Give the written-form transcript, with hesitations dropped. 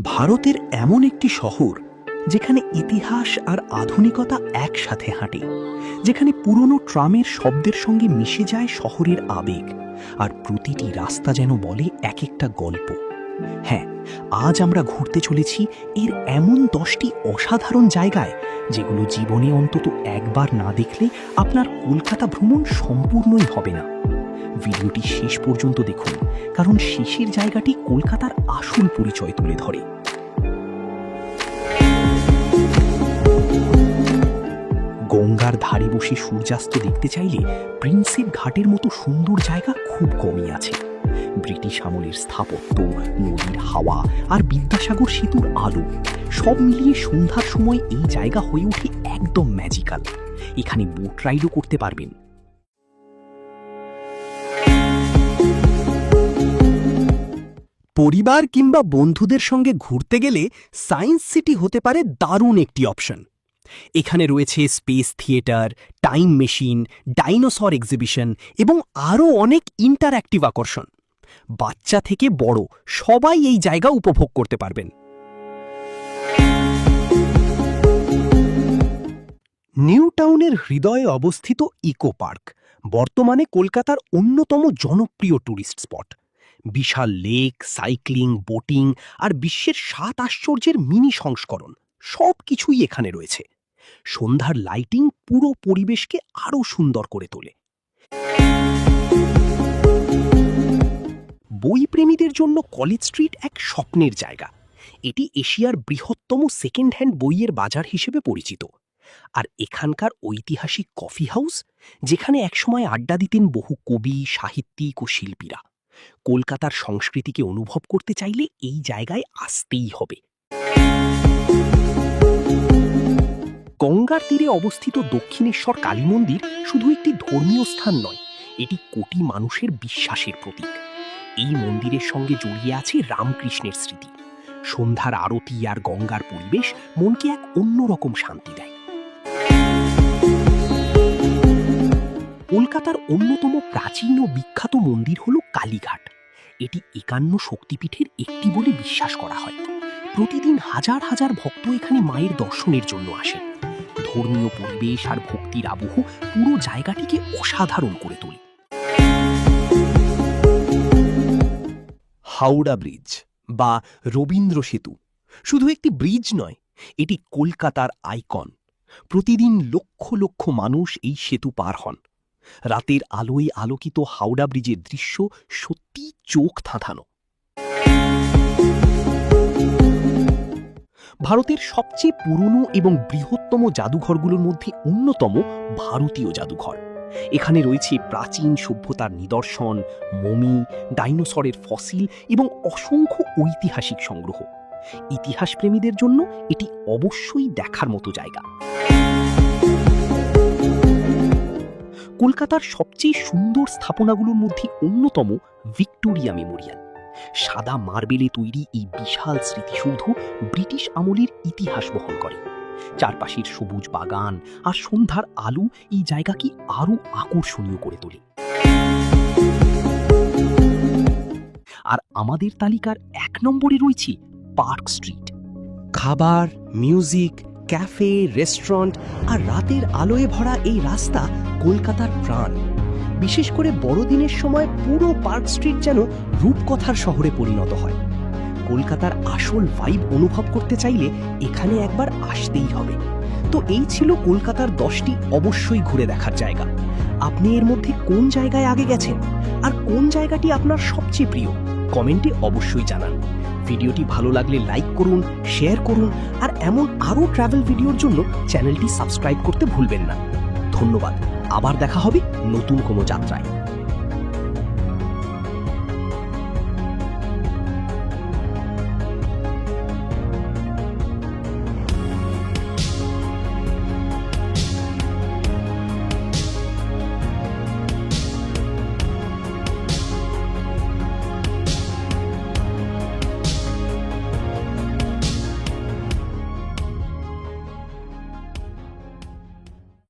ভারতের এমন একটি শহর যেখানে ইতিহাস আর আধুনিকতা একসাথে হাঁটে, যেখানে পুরনো ট্রামের শব্দের সঙ্গে মিশে যায় শহরের আবেগ, আর প্রতিটি রাস্তা যেন বলে এক একটা গল্প। হ্যাঁ, আজ আমরা ঘুরতে চলেছি এর এমন 10টি অসাধারণ জায়গায় যেগুলো জীবনে অন্তত একবার না দেখলে আপনার কলকাতা ভ্রমণ সম্পূর্ণই হবে না। ভিডিওটি শেষ পর্যন্ত দেখুন, কারণ শেষের জায়গাটি কলকাতার আসল পরিচয় তুলে ধরে। গঙ্গার ধারে বসে সূর্যাস্ত দেখতে চাইলে প্রিন্সেপ ঘাটের মতো সুন্দর জায়গা খুব কমই আছে। ব্রিটিশ আমলের স্থাপত্য, নদীর হাওয়া আর বিদ্যাসাগর সেতুর আলো সব মিলিয়ে সন্ধ্যার সময় এই জায়গা হয়ে ওঠে একদম ম্যাজিক্যাল। এখানে বোট রাইডও করতে পারবেন। পরিবার কিংবা বন্ধুদের সঙ্গে ঘুরতে গেলে সায়েন্স সিটি হতে পারে দারুণ একটি অপশন। এখানে রয়েছে space theatre, time machine, dinosaur exhibition এবং আরও অনেক ইন্টারঅ্যাক্টিভ আকর্ষণ। বাচ্চা থেকে বড় সবাই এই জায়গা উপভোগ করতে পারবেন। নিউ টাউনের হৃদয়ে অবস্থিত ইকো পার্ক বর্তমানে কলকাতার অন্যতম জনপ্রিয় ট্যুরিস্ট স্পট। বিশাল লেক, সাইক্লিং, বোটিং আর বিশ্বের 7 আশ্চর্যের মিনি সংস্করণ সব কিছুই এখানে রয়েছে। সন্ধ্যার লাইটিং পুরো পরিবেশকে আরও সুন্দর করে তোলে। বইপ্রেমীদের জন্য কলেজ স্ট্রিট এক স্বপ্নের জায়গা। এটি এশিয়ার বৃহত্তম সেকেন্ড হ্যান্ড বইয়ের বাজার হিসেবে পরিচিত। আর এখানকার ঐতিহাসিক কফি হাউস, যেখানে একসময় আড্ডা দিতেন বহু কবি, সাহিত্যিক ও শিল্পীরা। কলকাতার সংস্কৃতিকে অনুভব করতে চাইলে এই জায়গায় আসতেই হবে। গঙ্গার তীরে অবস্থিত দক্ষিণেশ্বর কালী মন্দির শুধু একটি ধর্মীয় স্থান নয়, এটি কোটি মানুষের বিশ্বাসের প্রতীক। এই মন্দিরের সঙ্গে জড়িয়ে আছে রামকৃষ্ণের স্মৃতি। সন্ধ্যার আরতি আর গঙ্গার পরিবেশ মনকে এক অন্যরকম শান্তি দেয়। কলকাতার অন্যতম প্রাচীন ও বিখ্যাত মন্দির হল কালীঘাট। এটি 51 শক্তিপীঠের একটি বলে বিশ্বাস করা হয়। প্রতিদিন হাজার হাজার ভক্ত এখানে মায়ের দর্শনের জন্য আসেন। ধর্মীয় পরিবেশ আর ভক্তির আবহ পুরো জায়গাটিকে অসাধারণ করে তোলে। হাওড়া ব্রিজ বা রবীন্দ্র সেতু শুধু একটি ব্রিজ নয়, এটি কলকাতার আইকন। প্রতিদিন লক্ষ লক্ষ মানুষ এই সেতু পার হন। রাতের আলোয় আলোকিত হাওড়া ব্রিজের দৃশ্য সত্যি চোখ ধাঁধানো। ভারতের সবচেয়ে পুরনো এবং বৃহত্তম জাদুঘরগুলোর মধ্যে অন্যতম ভারতীয় জাদুঘর। এখানে রয়েছে প্রাচীন সভ্যতার নিদর্শন, মমি, ডাইনোসরের ফসিল এবং অসংখ্য ঐতিহাসিক সংগ্রহ। ইতিহাস প্রেমীদের জন্য এটি অবশ্যই দেখার মতো জায়গা। কলকাতার সবচেয়ে সুন্দর স্থাপনাগুলোর মধ্যে অন্যতম ভিক্টোরিয়া মেমোরিয়াল। সাদা মার্বেলে তৈরি এই বিশাল স্মৃতিসৌধ ব্রিটিশ আমলের ইতিহাস বহন করে। চারপাশের সবুজ বাগান আর সন্ধ্যার আলো এই জায়গাকে আরও আকর্ষণীয় করে তোলে। আর আমাদের তালিকার 1 নম্বরে রয়েছে পার্ক স্ট্রিট। খাবার, মিউজিক, ক্যাফে, রেস্টুরেন্ট আর রাতের আলোয় ভরা এই রাস্তা কলকাতার প্রাণ। বিশেষ করে বড়দিনের সময় পুরো পার্ক স্ট্রিট যেন রূপকথার শহরে পরিণত হয়। কলকাতার আসল ভাইব অনুভব করতে চাইলে এখানে একবার আসতেই হবে। তো এই ছিল কলকাতার 10টি অবশ্যই ঘুরে দেখার জায়গা। আপনি এর মধ্যে কোন জায়গায় আগে গেছেন আর কোন জায়গাটি আপনার সবচেয়ে প্রিয়, কমেন্টে অবশ্যই জানান। ভিডিওটি ভালো লাগলে লাইক করুন, শেয়ার করুন আর এমন আরও ট্রাভেল ভিডিওর জন্য চ্যানেলটি সাবস্ক্রাইব করতে ভুলবেন না। ধন্যবাদ। আবার দেখা হবে নতুন কোনো যাত্রায়।